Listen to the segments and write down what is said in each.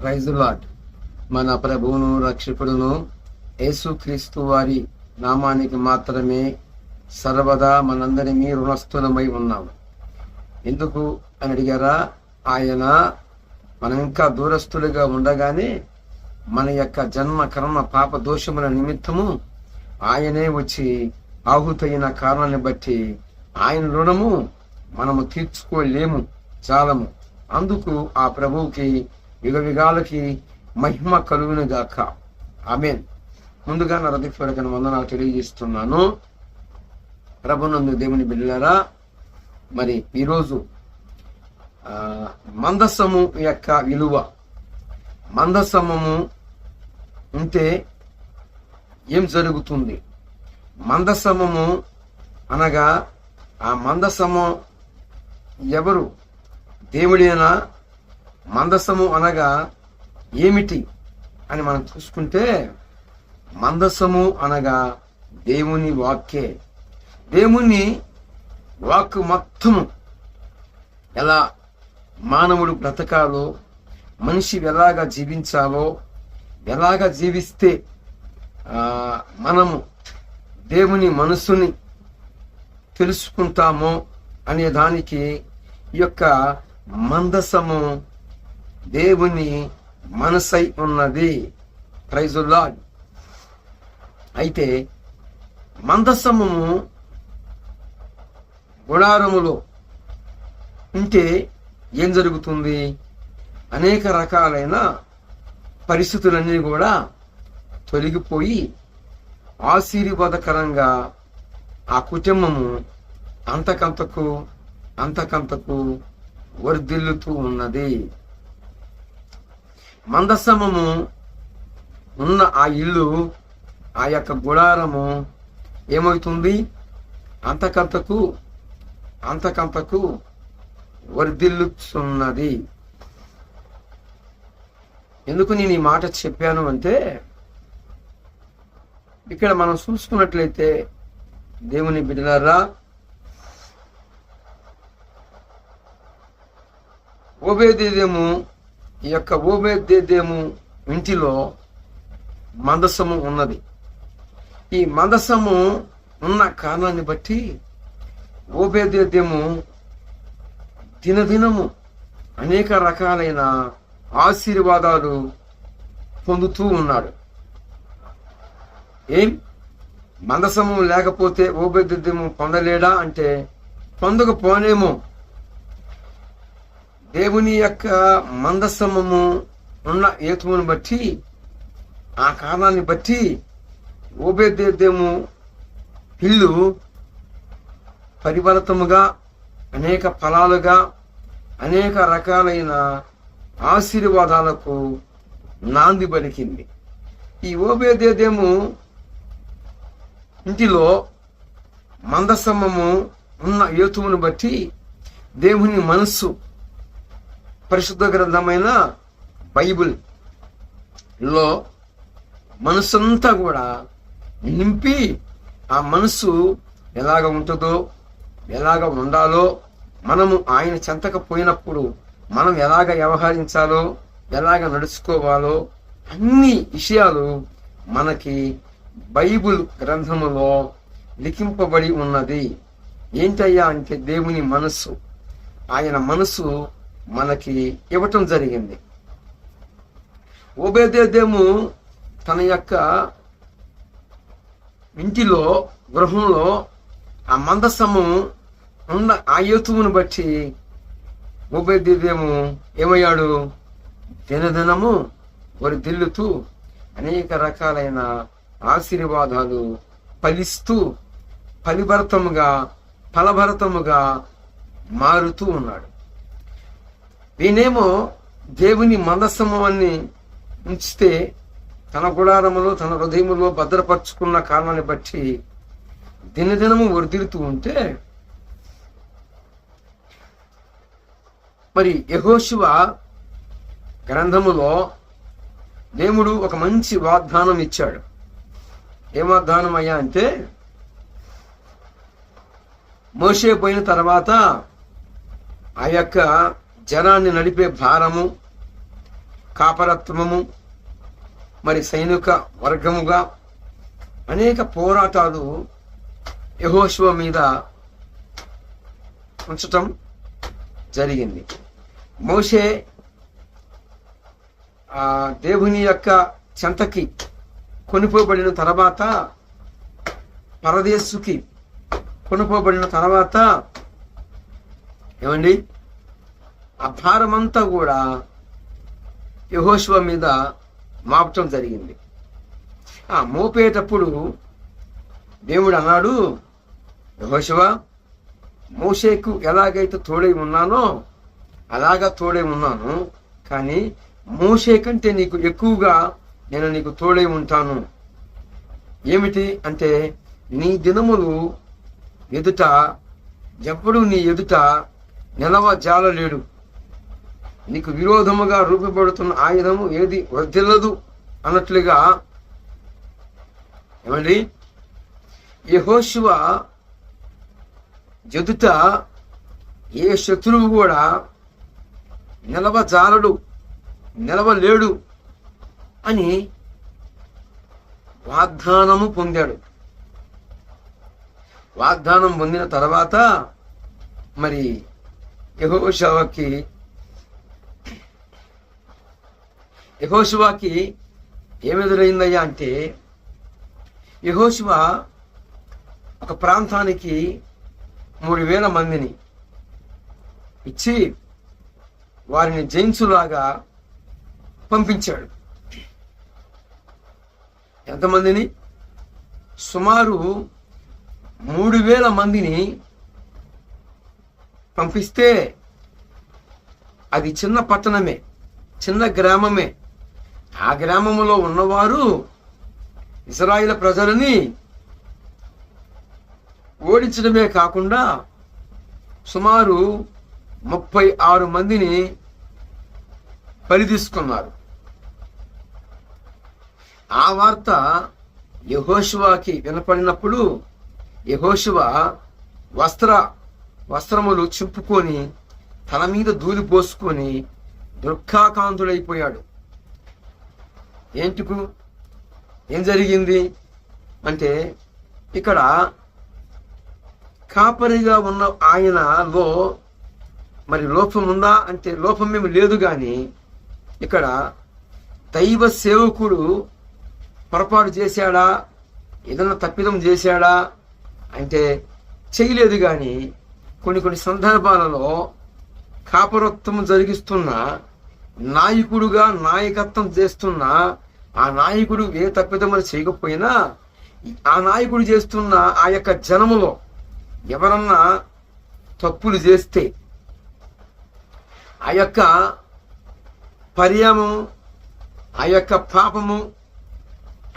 Praise the lord. మన ప్రభువును రక్షకుడును యేసుక్రీస్తు వారి నామానికి మాత్రమే సర్వదా మనందరినీ రుణస్థులమై ఉన్నాం. ఎందుకు అని అడిగారా? ఆయన మనం ఇంకా దూరస్తులుగా ఉండగానే మన యొక్క జన్మ కర్మ పాప దోషముల నిమిత్తము ఆయనే వచ్చి ఆహుతైన కారణాన్ని బట్టి ఆయన రుణము మనము తీర్చుకోలేము, చాలము. అందుకు ఆ ప్రభువుకి యుగ యుగాలకి మహిమ కలుగును గాక. ఆమేన్. ముందుగా నా హృదయపూర్వక వందనాలు తెలియజేస్తున్నాను. ప్రభునందు దేవుని బిడ్డలారా, మరి ఈరోజు మందసము యొక్క విలువ, మందసమము ఉంటే ఏం జరుగుతుంది? మందసమము అనగా ఆ మందసము ఎవరు? దేవుడేనా? మందసము అనగా ఏమిటి అని మనం చూసుకుంటే, మందసము అనగా దేవుని వాక్యే. దేవుని వాక్కు మొత్తము ఎలా మానవుడు బ్రతకాలో, మనిషి ఎలాగా జీవించాలో, ఎలాగా జీవిస్తే మనము దేవుని మనసుని తెలుసుకుంటామో అనే దానికి ఈ యొక్క మందసము దేవుని మనసై ఉన్నది. Praise the lord. అయితే మందసము గుడారములో ఉంటే ఏం జరుగుతుంది? అనేక రకాలైన పరిస్థితులన్నీ కూడా తొలగిపోయి ఆశీర్వాదకరంగా ఆ కుటుంబము అంతకంతకు వర్ధిల్లుతూ ఉన్నది. మందసమము ఉన్న ఆ ఇల్లు, ఆ యొక్క గుడారము ఏమవుతుంది? అంతకంతకు వర్ధిల్లుతున్నది. ఎందుకు నేను ఈ మాట చెప్పాను అంటే, ఇక్కడ మనం చూసుకున్నట్లయితే దేవుని బిడ్డలారా, ఓబేదేదేము, ఈ యొక్క ఓబేదేదేము ఇంటిలో మందసము ఉన్నది. ఈ మందసము ఉన్న కారణాన్ని బట్టి ఓబేదేదేము దినదినము అనేక రకాలైన ఆశీర్వాదాలు పొందుతూ ఉన్నాడు. ఏం మందసము లేకపోతే ఓబేదేదేము పొందలేడా అంటే పొందకపోనేమో. దేవుని యొక్క మందసమము ఉన్న హేతువును బట్టి, ఆ కారణాన్ని బట్టి ఓబేదేదేము ఇల్లు పరిబలతముగా, అనేక ఫలాలుగా, అనేక రకాలైన ఆశీర్వాదాలకు నాంది పలికింది. ఈ ఓబేదేదేము ఇంటిలో మందసమము ఉన్న హేతువును బట్టి దేవుని మనస్సు పరిశుద్ధ గ్రంథమైన బైబిల్ లో మనస్సంతా కూడా నింపి, ఆ మనస్సు ఎలాగ ఉంటుందో, ఎలాగ ఉండాలో, మనము ఆయన చెంతకు పోయినప్పుడు మనం ఎలాగ వ్యవహరించాలో, ఎలాగ నడుచుకోవాలో, అన్ని విషయాలు మనకి బైబిల్ గ్రంథములో లిఖింపబడి ఉన్నది. ఏంటయ్యా అంటే దేవుని మనస్సు, ఆయన మనసు మనకి ఇవ్వటం జరిగింది. ఓబేదేదేము తన యొక్క ఇంటిలో, గృహంలో ఆ మందసము ఉన్న ఆ హేతువును బట్టి ఓబేదేదేము ఏమయ్యాడు? దినదినము వర్ధిల్లుతూ అనేక రకాలైన ఆశీర్వాదాలు ఫలిస్తూ ఫలభరితముగా మారుతూ ఉన్నాడు. ఈయనేమో దేవుని మందసమాన్ని ఉంచితే తన గుడారములో, తన హృదయములో భద్రపరుచుకున్న కారణాన్ని బట్టి దినదినము వర్ధిల్లుతూ ఉంటే, మరి యెహోషువ గ్రంథములో దేవుడు ఒక మంచి వాగ్దానం ఇచ్చాడు. ఏం వాగ్దానం అయ్యా అంటే, మోషే పోయిన తర్వాత ఆ యొక్క జనాన్ని నడిపే భారము, కాపరత్వము, మరి సైనిక వర్గముగా అనేక పోరాటాలు యెహోషువ మీద ఉంచటం జరిగింది. మోషే దేవుని యొక్క చెంతకి కొనిపోబడిన తర్వాత, పరదేశుకి కొనిపోబడిన తర్వాత ఏమండి, ఆ భారమంతా కూడా యెహోషువ మీద మాపటం జరిగింది. మోపేటప్పుడు దేవుడు అన్నాడు, యెహోషువ, మోషేకు ఎలాగైతే తోడై ఉన్నానో అలాగా తోడై ఉన్నాను, కానీ మోషే కంటే నీకు ఎక్కువగా నేను నీకు తోడై ఉంటాను. ఏమిటి అంటే, నీ దినములు ఎదుట ఎప్పుడు నీ ఎదుట నిలవ జాలలేడు. నీకు విరోధముగా రూపబడుతున్న ఆయుధము ఏది వర్ధిల్లదు అన్నట్లుగా. ఏమండి, యెహోషువ ఎదుట ఏ శత్రువు కూడా నిలవజాలడు, నిలవలేడు అని వాగ్దానము పొందాడు. వాగ్దానం పొందిన తర్వాత మరి యెహోషువకి ఏమెదురైందయ్యా అంటే, యెహోషువ ఒక ప్రాంతానికి 3000 మందిని ఇచ్చి వారిని జయించులాగా పంపించాడు. ఎంతమందిని? సుమారు 3000 మందిని పంపిస్తే అది చిన్న పట్టణమే, చిన్న గ్రామమే. ఆ గ్రామంలో ఉన్నవారు ఇశ్రాయేలు ప్రజలని ఓడించడమే కాకుండా సుమారు 36 మందిని బలి తీసుకున్నారు. ఆ వార్త యెహోషువకి వినపడినప్పుడు యెహోషువ వస్త్రములు చింపుకొని తల మీద ధూళి పోసుకొని దుఃఖాకాంతుడైపోయాడు. ఏం జరిగింది అంటే, ఇక్కడ కాపరిగా ఉన్న ఆయనలో మరి లోపం ఉందా అంటే లోపమేమి లేదు, కానీ ఇక్కడ దైవ సేవకుడు పొరపాటు చేశాడా, ఏదైనా తప్పిదం చేశాడా అంటే చేయలేదు. కానీ కొన్ని సందర్భాలలో కాపరత్వం జరిగిస్తున్న నాయకుడుగా నాయకత్వం చేస్తున్న ఆ నాయకుడు ఏ తప్పిదమని చేయకపోయినా, ఆ నాయకుడు చేస్తున్న ఆ యొక్క జనములో ఎవరన్నా తప్పులు చేస్తే ఆ యొక్క పర్యామం, ఆ యొక్క పాపము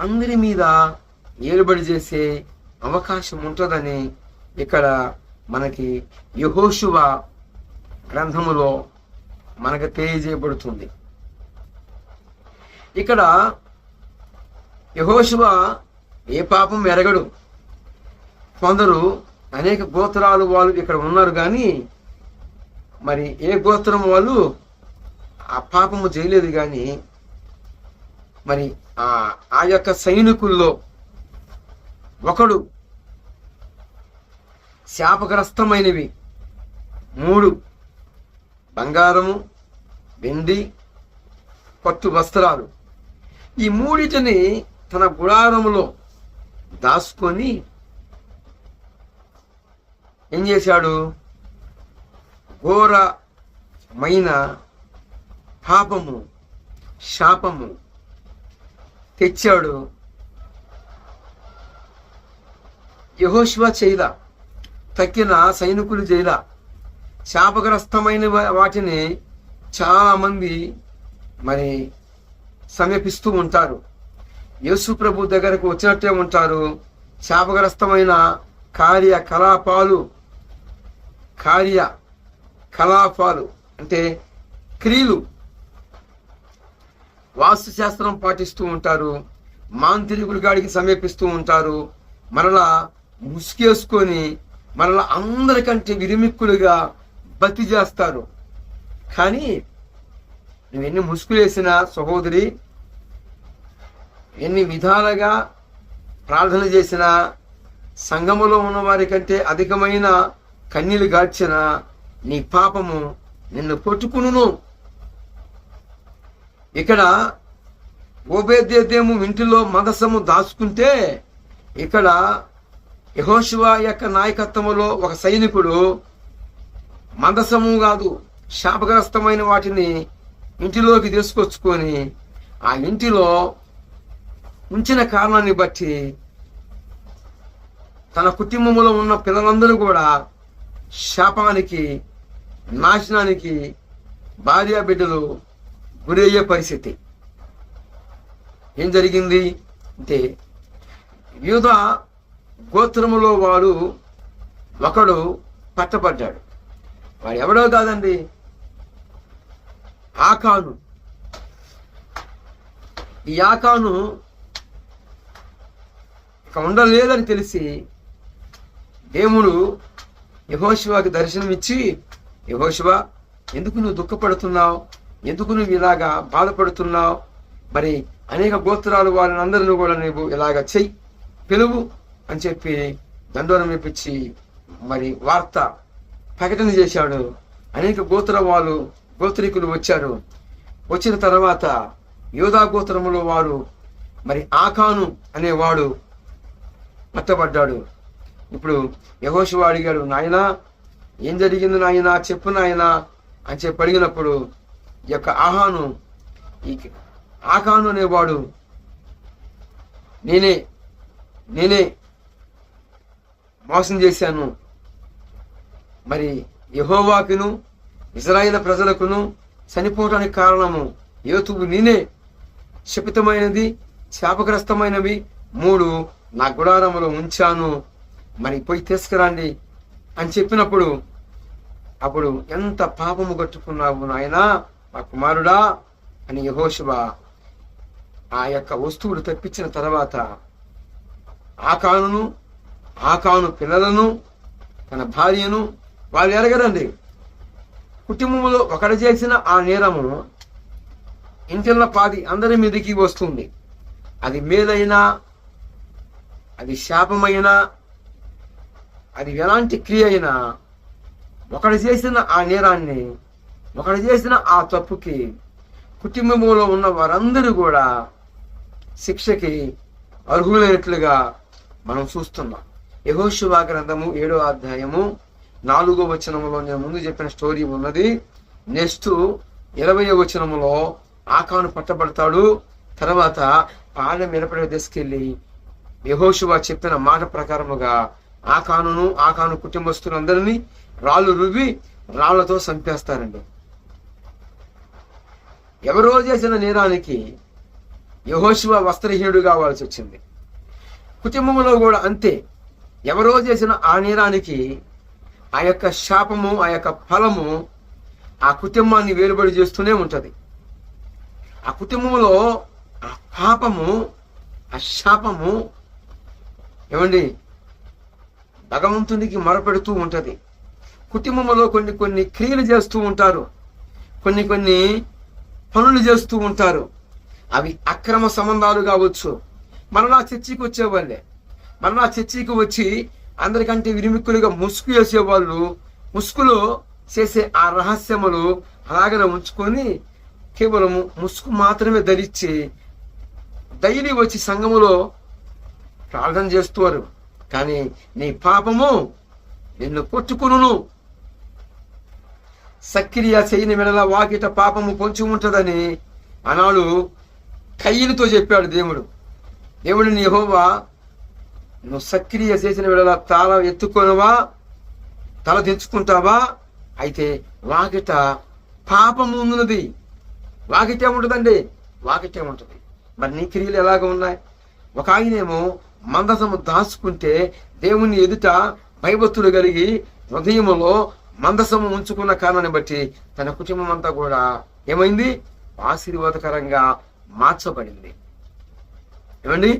అందరి మీద ఏలుబడి చేసే అవకాశం ఉంటుందని ఇక్కడ మనకి యెహోషువ గ్రంథములో మనకు తెలియజేయబడుతుంది. ఇక్కడ యెహోషువ ఏ పాపం ఎరగడు. కొందరు అనేక గోత్రాలు వాళ్ళు ఇక్కడ ఉన్నారు, కానీ మరి ఏ గోత్రం వాళ్ళు ఆ పాపము చేయలేదు. కానీ మరి ఆ యొక్క సైనికుల్లో ఒకడు శాపగ్రస్తమైనవి 3 బంగారము, వెండి, పట్టు వస్త్రాలు, ఈ 3 తన గుడారములో దాచుకొని ఏం చేశాడు? ఘోరమైన పాపము, శాపము తెచ్చాడు. యెహోషువ చేయలా, తక్కిన సైనికులు చేయలా. శాపగ్రస్తమైన వాటిని చాలా మంది మరి సమీపిస్తూ ఉంటారు. యేసు ప్రభు దగ్గరకు వచ్చినట్టే ఉంటారు. శాపగ్రస్తమైన కార్యకలాపాలు అంటే క్రియలు, వాస్తుశాస్త్రం పాటిస్తూ ఉంటారు. మాంత్రికుడి గాడికి సమీపిస్తూ ఉంటారు. మరలా ముసుకేసుకొని మరలా అందరికంటే విరిమిక్కులుగా భక్తి చేస్తారు. కానీ నువ్వు ఎన్ని ముసుగులేసినా సహోదరి, ఎన్ని విధాలుగా ప్రార్థన చేసినా, సంఘములో ఉన్న వారి కంటే అధికమైన కన్నీళ్లు గార్చిన నీ పాపము నిన్ను పట్టుకును. ఇక్కడ ఓబేదేము ఇంటిలో మందసము దాచుకుంటే, ఇక్కడ యెహోషువ యొక్క నాయకత్వంలో ఒక సైనికుడు మందసము కాదు, శాపగ్రస్తమైన వాటిని ఇంటిలోకి తీసుకొచ్చుకొని ఆ ఇంటిలో ఉంచిన కారణాన్ని బట్టి తన కుటుంబంలో ఉన్న పిల్లలందరూ కూడా శాపానికి, నాశనానికి, భార్య బిడ్డలు గురయ్యే పరిస్థితి. ఏం జరిగింది అంటే, యూదా గోత్రములో వాడు ఒకడు పట్టబడ్డాడు. వాడు ఎవడో కాదండి, ఆకాను. ఈ ఆకాను ఇక ఉండలేదని తెలిసి దేవుడు యెహోషువకి దర్శనమిచ్చి, యెహోషువ, ఎందుకు నువ్వు దుఃఖపడుతున్నావు, ఎందుకు నువ్వు ఇలాగా బాధపడుతున్నావు, మరి అనేక గోత్రాలు వారిని అందరినీ కూడా నువ్వు ఇలాగ చెయ్యి, పిలువు అని చెప్పి దండోరం ఇప్పించి మరి వార్త ప్రకటన చేశాడు. అనేక గోత్రికులు వచ్చారు. వచ్చిన తర్వాత యూదా గోత్రములో వారు మరి ఆకాను అనేవాడు పట్టబడ్డాడు. ఇప్పుడు యెహోషువ అడిగాడు, నాయనా ఏం జరిగింది నాయనా, చెప్పు నాయనా అని చెప్పి అడిగినప్పుడు ఈ యొక్క ఆకాను అనేవాడు నేనే మోసం చేశాను, మరి యెహోవాకును ఇశ్రాయేలు ప్రజలకును చనిపోవడానికి కారణము యోతువు నేనే, శపితమైనది శాపగ్రస్తమైనవి 3 నా గుడారములో ఉంచాను, మరి పోయి తీసుకురండి అని చెప్పినప్పుడు, అప్పుడు ఎంత పాపము కట్టుకున్నావు నాయనా మా కుమారుడా అని యెహోషువ ఆ యొక్క వస్తువులు తెప్పించిన తర్వాత ఆకాను పిల్లలను, తన భార్యను వాళ్ళు ఎరగరండి. కుటుంబంలో ఒకడు చేసిన ఆ నేరము ఇంటిన్న పాది అందరి మీదకి వస్తుంది. అది మేలైనా, అది శాపమైనా, అది ఎలాంటి క్రియ అయినా, ఒకడు చేసిన ఆ నేరాన్ని, ఒకడు చేసిన ఆ తప్పుకి కుటుంబంలో ఉన్న వారందరూ కూడా శిక్షకి అర్హులైనట్లుగా మనం చూస్తున్నాం. యెహోషువ గ్రంథము 7వ అధ్యాయము 4వ వచనములో నేను ముందు చెప్పిన స్టోరీ ఉన్నది. నెక్స్ట్ 20వ వచనములో ఆకాను పట్టబడతాడు. తర్వాత పాలెం మిరపడి తీసుకెళ్లి యెహోషువ చెప్పిన మాట ప్రకారముగా ఆకాను కుటుంబస్తులందరినీ రాళ్ళు రువ్వి రాళ్లతో చంపేస్తారండి. ఎవరో చేసిన నేరానికి యెహోషువ వస్త్రహీనుడు కావాల్సి వచ్చింది. కుటుంబంలో కూడా అంతే, ఎవరో చేసిన ఆ నేరానికి ఆ యొక్క శాపము, ఆ యొక్క ఫలము ఆ కుటుంబాన్ని వేలుబడి చేస్తూనే ఉంటది. ఆ కుటుంబంలో ఆ పాపము, ఆ శాపము ఏమండి భగవంతునికి మొరపెడుతూ ఉంటది. కుటుంబంలో కొన్ని క్రియలు చేస్తూ ఉంటారు, కొన్ని పనులు చేస్తూ ఉంటారు. అవి అక్రమ సంబంధాలు కావచ్చు. మరలా చర్చికి వచ్చేవాళ్ళే, మరలా చర్చికి వచ్చి అందరికంటే విరిమిక్కులుగా ముసుగు వేసేవాళ్ళు, ముసుగులో చేసే ఆ రహస్యములు అలాగనే ఉంచుకొని కేవలము ముసుగు మాత్రమే ధరించి డైలీ వచ్చి సంఘములో ప్రార్థన చేస్తున్నారు. కానీ నీ పాపము నిన్ను కొట్టుకును. సక్రియ చేయని వెడల వాకిట పాపము పొంచి ఉంటుందని ఆనాడు కయ్యనుతో చెప్పాడు దేవుడిని, యెహోవా నువ్వు సక్రియ చేసిన వెడల తల ఎత్తుకొనవా, తల దించుకుంటావా, అయితే వాకిట పాపము ఉన్నది. వాకిటే ఉంటుందండి, వాకిటే ఉంటుంది. మరి నీ క్రియలు ఎలాగ ఉన్నాయి? ఒక ఆయనేమో మందసము దాచుకుంటే దేవుని ఎదుట భయభక్తులు కలిగి హృదయములో మందసము ఉంచుకున్న కారణాన్ని బట్టి తన కుటుంబం అంతా కూడా ఏమైంది? ఆశీర్వాదకరంగా మార్చబడింది. ఏమండి,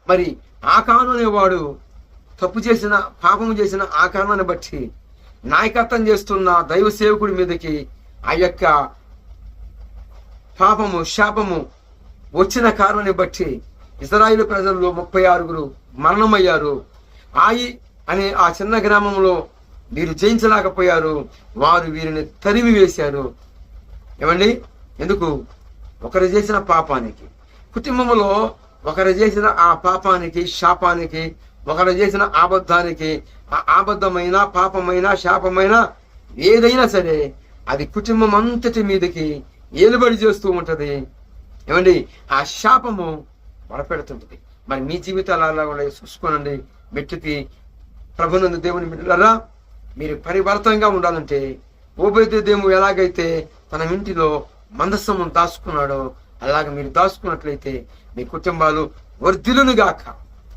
మరి ఆకాను అనేవాడు తప్పు చేసిన, పాపము చేసిన ఆ కారణాన్ని బట్టి నాయకత్వం చేస్తున్న దైవ సేవకుడి మీదకి ఆ యొక్క పాపము శాపము వచ్చిన కారణాన్ని బట్టి ఇశ్రాయేలు ప్రజల్లో 36 మరణమయ్యారు. ఆయి అనే ఆ చిన్న గ్రామంలో వీరు జయించలేకపోయారు. వారు వీరిని తరిమి వేశారు. ఏమండి, ఎందుకు? ఒకరు చేసిన పాపానికి, కుటుంబంలో ఒకరు చేసిన ఆ పాపానికి శాపానికి, ఒకరు చేసిన అబద్ధానికి, ఆ అబద్ధమైన పాపమైన శాపమైన ఏదైనా సరే అది కుటుంబం అంతటి మీదకి ఏలుబడి చేస్తూ ఉంటది. ఏమండి, ఆ శాపము బలపెడుతుంటది. మరి మీ జీవితాలు అలా కూడా చూసుకోనండి. మెట్టుకి ప్రభునందు దేవుని బిడ్డలారా, మీరు పరివర్తనంగా ఉండాలంటే ఓబేదేము ఎలాగైతే తన ఇంటిలో మందస్సము దాచుకున్నాడో అలాగ మీరు దాచుకున్నట్లయితే మీ కుటుంబాలు వర్ధిల్లును గాక.